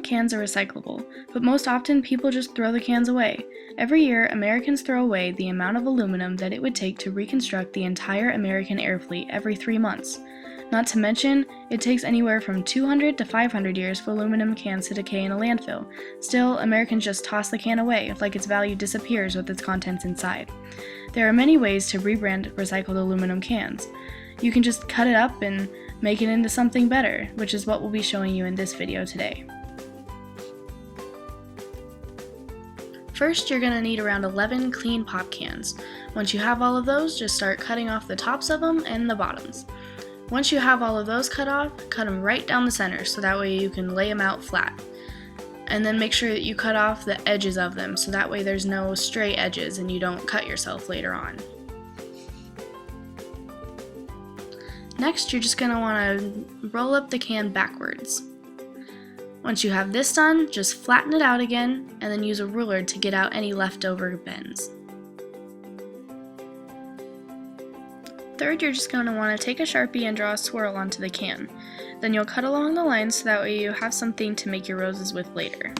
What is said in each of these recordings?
cans are recyclable, but most often people just throw the cans away. Every year, Americans throw away the amount of aluminum that it would take to reconstruct the entire American air fleet every 3 months. Not to mention, it takes anywhere from 200 to 500 years for aluminum cans to decay in a landfill. Still, Americans just toss the can away, like its value disappears with its contents inside. There are many ways to rebrand recycled aluminum cans. You can just cut it up and make it into something better, which is what we'll be showing you in this video today. First, you're going to need around 11 clean pop cans. Once you have all of those, just start cutting off the tops of them and the bottoms. Once you have all of those cut off, cut them right down the center so that way you can lay them out flat. And then make sure that you cut off the edges of them so that way there's no stray edges and you don't cut yourself later on. Next, you're just going to want to roll up the can backwards. Once you have this done, just flatten it out again and then use a ruler to get out any leftover bends. Third, you're just going to want to take a Sharpie and draw a swirl onto the can. Then you'll cut along the lines so that way you have something to make your roses with later.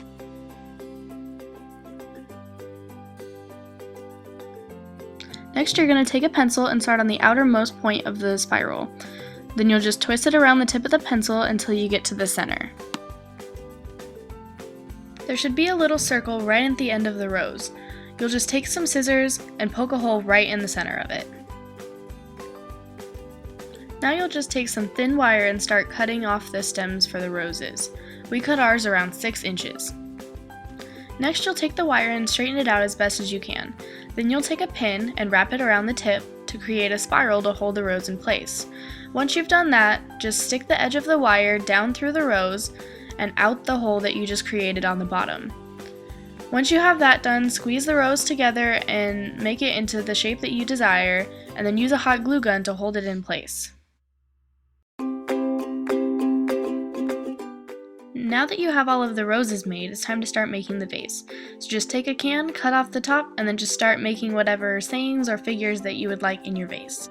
Next, you're going to take a pencil and start on the outermost point of the spiral. Then you'll just twist it around the tip of the pencil until you get to the center. There should be a little circle right at the end of the rose. You'll just take some scissors and poke a hole right in the center of it. Now you'll just take some thin wire and start cutting off the stems for the roses. We cut ours around 6 inches. Next, you'll take the wire and straighten it out as best as you can. Then you'll take a pin and wrap it around the tip to create a spiral to hold the rose in place. Once you've done that, just stick the edge of the wire down through the rose and out the hole that you just created on the bottom. Once you have that done, squeeze the rose together and make it into the shape that you desire, and then use a hot glue gun to hold it in place. Now that you have all of the roses made, it's time to start making the vase. So just take a can, cut off the top, and then just start making whatever sayings or figures that you would like in your vase.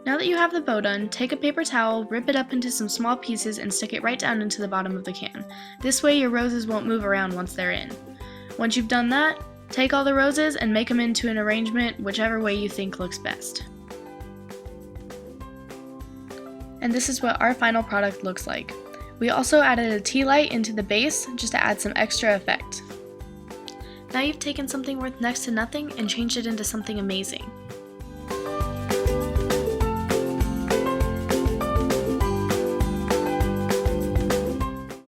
Now that you have the bow done, take a paper towel, rip it up into some small pieces, and stick it right down into the bottom of the can. This way your roses won't move around once they're in. Once you've done that, take all the roses and make them into an arrangement whichever way you think looks best. And this is what our final product looks like. We also added a tea light into the base just to add some extra effect. Now you've taken something worth next to nothing and changed it into something amazing.